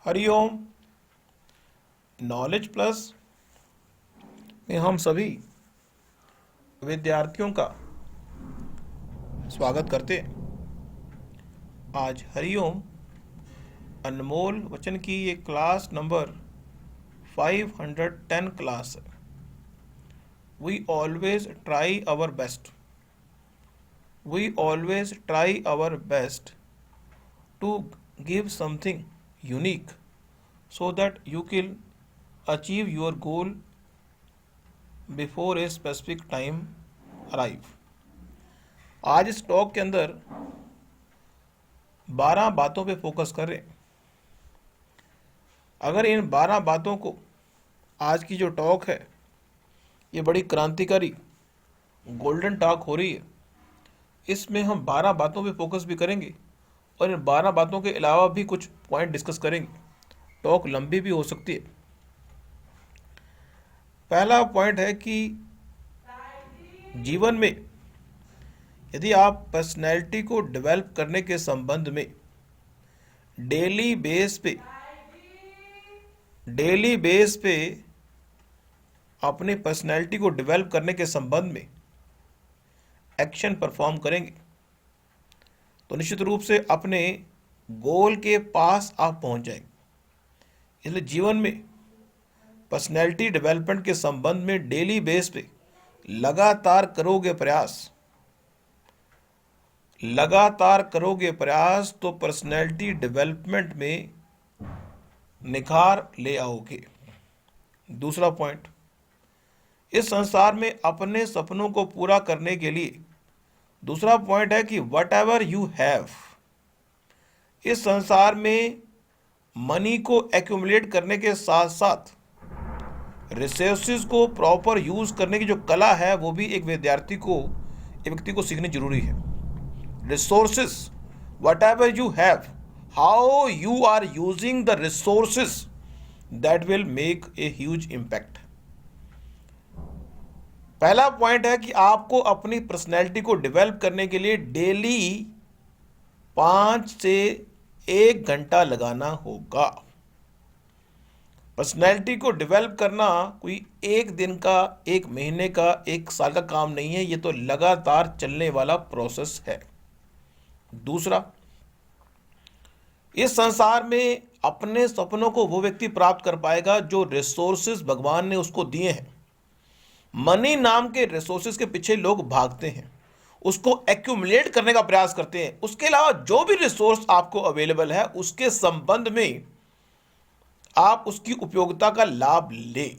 Hariom. Knowledge plus में हम सभी विद्यार्थियों का स्वागत करते हैं। आज हरिओम अनमोल वचन की ये क्लास नंबर 510 क्लास है। We always try our best to give something unique so that you can achieve your goal before a specific time arrive। आज इस टॉक के अंदर 12 बातों पे फोकस कर रहे हैं। अगर इन 12 बातों को आज की जो टॉक है ये बड़ी क्रांतिकारी गोल्डन टॉक हो रही है। इसमें हम 12 बातों पे फोकस भी करेंगे और इन 12 बातों के अलावा भी कुछ पॉइंट डिस्कस करेंगे। टॉक लंबी भी हो सकती है। पहला पॉइंट है कि जीवन में यदि आप पर्सनैलिटी को डेवलप करने के संबंध में डेली बेस पे अपने पर्सनैलिटी को डेवलप करने के संबंध में एक्शन परफॉर्म करेंगे तो निश्चित रूप से अपने गोल के पास आप पहुंच जाएंगे। इसलिए जीवन में पर्सनैलिटी डेवलपमेंट के संबंध में डेली बेस पे लगातार करोगे प्रयास तो पर्सनैलिटी डेवलपमेंट में निखार ले आओगे। दूसरा पॉइंट, इस संसार में अपने सपनों को पूरा करने के लिए दूसरा पॉइंट है कि वट एवर यू हैव, इस संसार में मनी को एक्यूमुलेट करने के साथ साथ रिसोर्सेज को प्रॉपर यूज करने की जो कला है वो भी एक व्यक्ति को सीखनी जरूरी है। Resources, whatever you have, how you are using the resources, that will make a huge impact. पहला पॉइंट है कि आपको अपनी पर्सनैलिटी को डेवलप करने के लिए डेली 5 से 1 घंटा लगाना होगा। पर्सनैलिटी को डेवलप करना कोई एक दिन का, एक महीने का, एक साल का काम नहीं है। ये तो लगातार चलने वाला प्रोसेस है। दूसरा, इस संसार में अपने सपनों को वो व्यक्ति प्राप्त कर पाएगा जो रिसोर्सेज भगवान ने उसको दिए हैं। मनी नाम के रिसोर्सेज के पीछे लोग भागते हैं, उसको एक्यूमुलेट करने का प्रयास करते हैं। उसके अलावा जो भी रिसोर्स आपको अवेलेबल है उसके संबंध में आप उसकी उपयोगिता का लाभ लें।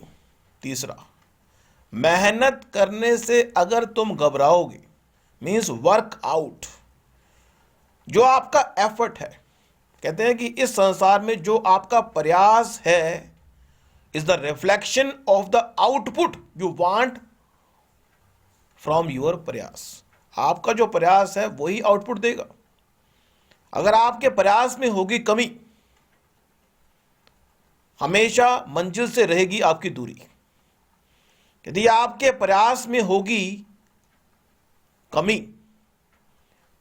तीसरा, मेहनत करने से अगर तुम घबराओगे, मीन्स वर्क आउट, जो आपका एफर्ट है, कहते हैं कि इस संसार में जो आपका प्रयास है is the reflection of the output you want from your प्रयास। आपका जो प्रयास है वही आउटपुट देगा। अगर आपके प्रयास में होगी कमी, हमेशा मंजिल से रहेगी आपकी दूरी। यदि आपके प्रयास में होगी कमी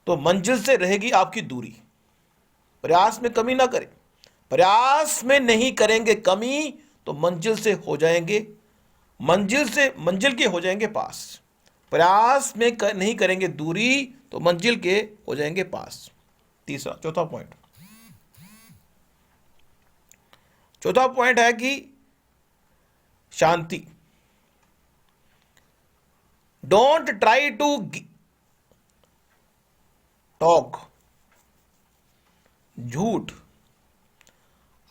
तो मंजिल से रहेगी आपकी दूरी। प्रयास में कमी ना करें। प्रयास में नहीं करेंगे कमी तो मंजिल के हो जाएंगे पास। प्रयास में नहीं करेंगे दूरी तो मंजिल के हो जाएंगे पास। चौथा पॉइंट है कि शांति। डोंट ट्राई टू टॉक, झूठ,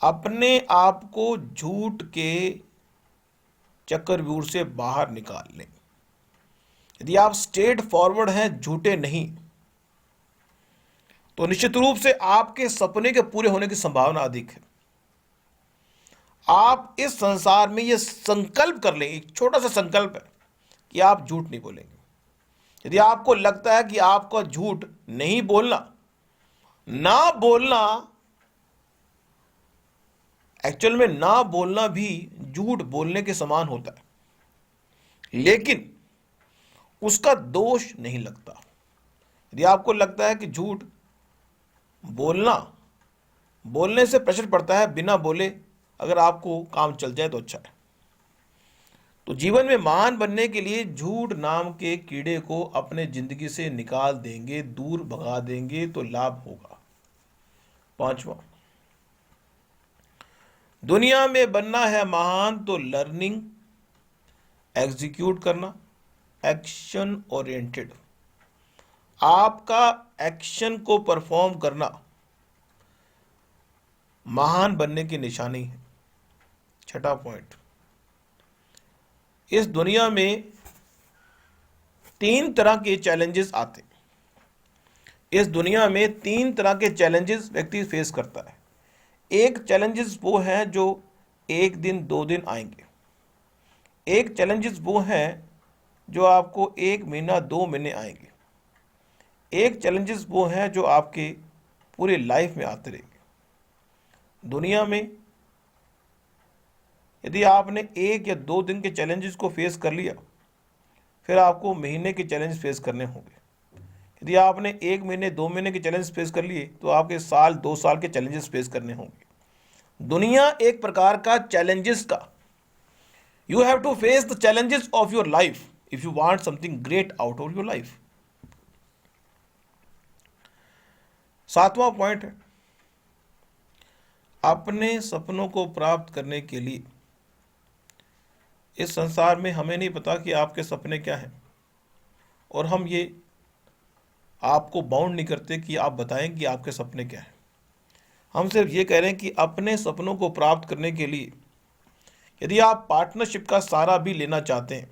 अपने आप को झूठ के चक्रव्यूह से बाहर निकाल लें। यदि आप स्ट्रेट फॉरवर्ड हैं, झूठे नहीं, तो निश्चित रूप से आपके सपने के पूरे होने की संभावना अधिक है। आप इस संसार में यह संकल्प कर लें, एक छोटा सा संकल्प है कि आप झूठ नहीं बोलेंगे। यदि आपको लगता है कि आपका झूठ नहीं बोलना, ना बोलना, एक्चुअल में ना बोलना भी झूठ बोलने के समान होता है, लेकिन उसका दोष नहीं लगता। यदि आपको लगता है कि झूठ बोलना बोलने से प्रेशर पड़ता है, बिना बोले अगर आपको काम चल जाए तो अच्छा है। तो जीवन में महान बनने के लिए झूठ नाम के कीड़े को अपने जिंदगी से निकाल देंगे, दूर भगा देंगे तो लाभ होगा। पांचवा, दुनिया में बनना है महान तो लर्निंग, एग्जीक्यूट करना, एक्शन ओरिएंटेड, आपका एक्शन को परफॉर्म करना महान बनने की निशानी है। छठा पॉइंट, इस दुनिया में तीन तरह के चैलेंजेस आते हैं। इस दुनिया में तीन तरह के चैलेंजेस व्यक्ति फेस करता है। एक चैलेंजेस वो है जो एक दिन दो दिन आएंगे, एक चैलेंजेस वो हैं जो आपको एक महीना दो महीने आएंगे, एक चैलेंजेस वो हैं जो आपके पूरे लाइफ में आते रहेंगे। दुनिया में यदि आपने एक या दो दिन के चैलेंजेस को फेस कर लिया, फिर आपको महीने के चैलेंज फेस करने होंगे। यदि आपने एक महीने दो महीने के चैलेंज फेस कर लिए तो आपके साल दो साल के चैलेंजेस फेस करने होंगे। दुनिया एक प्रकार का चैलेंजेस का, you have to face the challenges of your life if you want something great out of your life. सातवां पॉइंट है, अपने सपनों को प्राप्त करने के लिए इस संसार में हमें नहीं पता कि आपके सपने क्या हैं, और हम ये आपको बाउंड नहीं करते कि आप बताएं कि आपके सपने क्या हैं। हम सिर्फ ये कह रहे हैं कि अपने सपनों को प्राप्त करने के लिए यदि आप पार्टनरशिप का सहारा भी लेना चाहते हैं,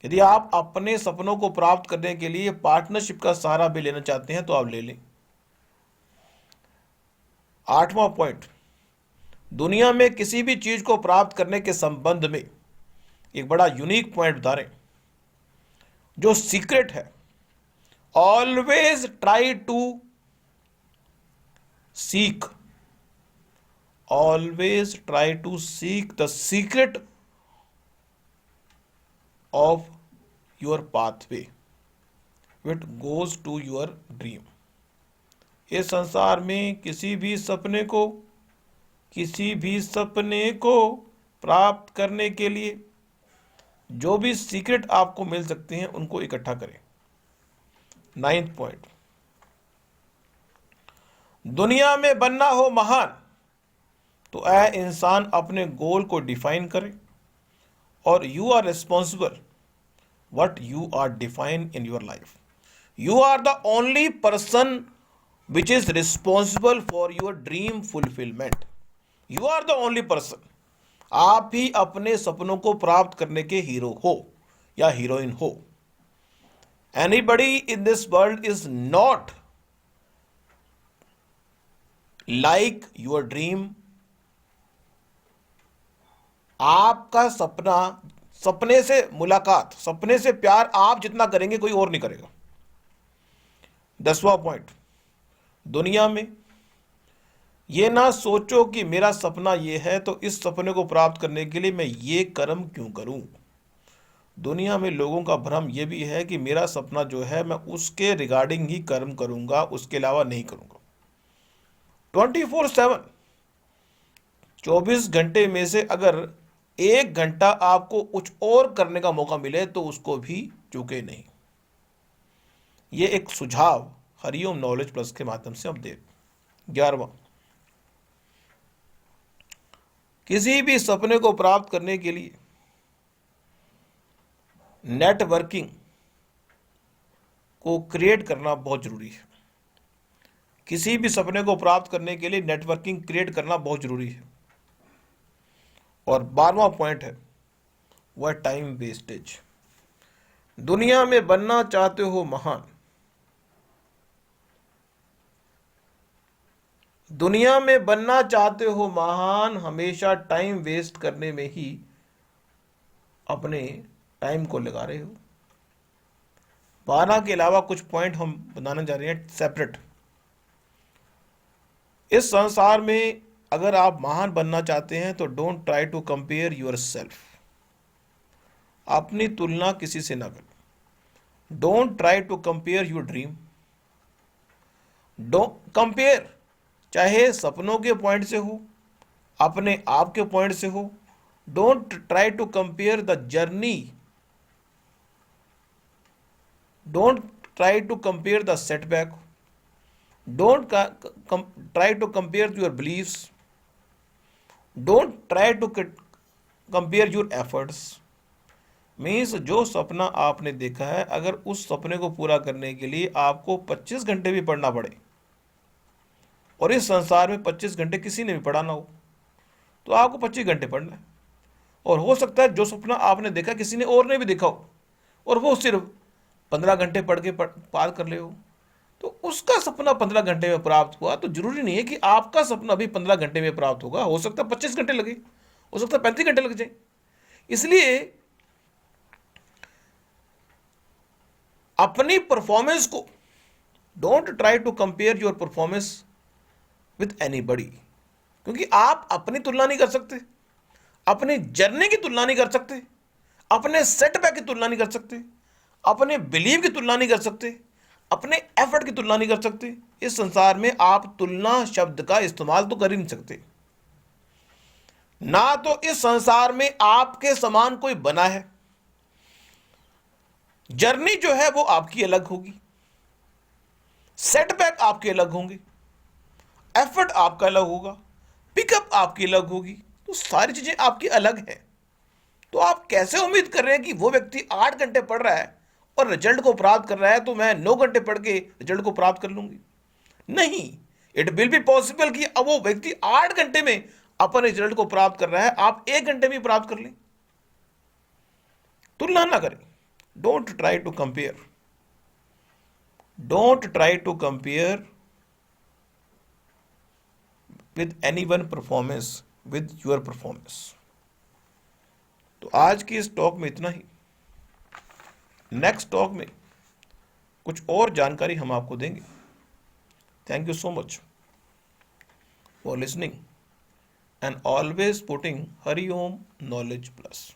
यदि आप अपने सपनों को प्राप्त करने के लिए पार्टनरशिप का सहारा भी लेना चाहते हैं तो आप ले लें। आठवां पॉइंट, दुनिया में किसी भी चीज को प्राप्त करने के संबंध में एक बड़ा यूनिक पॉइंट बता रहे हैं, जो सीक्रेट है। Always try to seek, always try to seek the secret of your pathway which goes to your dream. इस संसार में किसी भी सपने को प्राप्त करने के लिए जो भी सीक्रेट आपको मिल सकते हैं उनको इकट्ठा करें। नाइन्थ पॉइंट, दुनिया में बनना हो महान तो ऐ इंसान अपने गोल को डिफाइन करे, और you are responsible what you are define in your life. You are the only person which is responsible for your dream fulfillment. You are the only person. आप ही अपने सपनों को प्राप्त करने के हीरो हो या हीरोइन हो। Anybody in this world is not like your dream. आपका सपना, सपने से मुलाकात, सपने से प्यार आप जितना करेंगे कोई और नहीं करेगा। 10वां पॉइंट, दुनिया में ये ना सोचो कि मेरा सपना ये है तो इस सपने को प्राप्त करने के लिए मैं ये कर्म क्यों करूं। दुनिया में लोगों का भ्रम ये भी है कि मेरा सपना जो है मैं उसके रिगार्डिंग ही कर्म करूंगा, उसके अलावा नहीं करूंगा। 24/7 24 घंटे में से अगर 1 घंटा आपको कुछ और करने का मौका मिले तो उसको भी चूके नहीं। ये एक सुझाव हरिओम नॉलेज प्लस के माध्यम से हम दे। 11वां, किसी भी सपने को प्राप्त करने के लिए नेटवर्किंग को क्रिएट करना बहुत जरूरी है। किसी भी सपने को प्राप्त करने के लिए नेटवर्किंग क्रिएट करना बहुत जरूरी है। और 12वां पॉइंट है वह टाइम वेस्टेज। दुनिया में बनना चाहते हो महान, दुनिया में बनना चाहते हो महान, हमेशा टाइम वेस्ट करने में ही अपने टाइम को लगा रहे हो। 12 के अलावा कुछ पॉइंट हम बताने जा रहे हैं सेपरेट। इस संसार में अगर आप महान बनना चाहते हैं तो don't try to compare yourself. अपनी तुलना किसी से ना करो। Don't try to compare your dream. Don't compare, चाहे सपनों के पॉइंट से हो, अपने आप के पॉइंट से हो। Don't try to compare the journey, don't try to compare the setback, don't try to compare your beliefs, don't try to compare your efforts. Means जो सपना आपने देखा है, अगर उस सपने को पूरा करने के लिए आपको 25 घंटे भी पढ़ना पड़े, और इस संसार में 25 घंटे किसी ने भी पढ़ा ना हो, तो आपको 25 घंटे पढ़ना है। और हो सकता है जो सपना आपने देखा किसी ने और ने भी देखा हो, और वो सिर्फ 15 घंटे पढ़ के पार कर ले हो, तो उसका सपना 15 घंटे में प्राप्त हुआ, तो जरूरी नहीं है कि आपका सपना भी 15 घंटे में प्राप्त होगा। हो सकता है 25 घंटे लगे, हो सकता है 35 घंटे लग जाए। इसलिए अपनी परफॉर्मेंस को, don't try to compare your performance with anybody, क्योंकि आप अपनी तुलना नहीं कर सकते, अपनी जर्नी की तुलना नहीं कर सकते, अपने सेटबैक की तुलना नहीं कर सकते, अपने बिलीव की तुलना नहीं कर सकते, अपने एफर्ट की तुलना नहीं कर सकते। इस संसार में आप तुलना शब्द का इस्तेमाल तो कर ही नहीं सकते। ना तो इस संसार में आपके समान कोई बना है। जर्नी जो है वो आपकी अलग होगी, सेटबैक आपके अलग होंगे, एफर्ट आपका अलग होगा, पिकअप आपकी अलग होगी, तो सारी चीजें आपकी अलग हैं। तो आप कैसे उम्मीद कर रहे हैं कि वो व्यक्ति 8 घंटे पढ़ रहा है और रिजल्ट को प्राप्त कर रहा है, तो मैं 9 घंटे पढ़ के रिजल्ट को प्राप्त कर लूंगी? नहीं, इट विल बी पॉसिबल कि अब वो व्यक्ति 8 घंटे में अपने रिजल्ट को प्राप्त कर रहा है, आप 1 घंटे में प्राप्त कर लें। तुलना ना करें। Don't try to compare, don't try to compare with anyone performance with your performance. तो आज की इस टॉक में इतना ही। नेक्स्ट टॉक में कुछ और जानकारी हम आपको देंगे। Thank you so much for listening and always putting Hariom knowledge plus.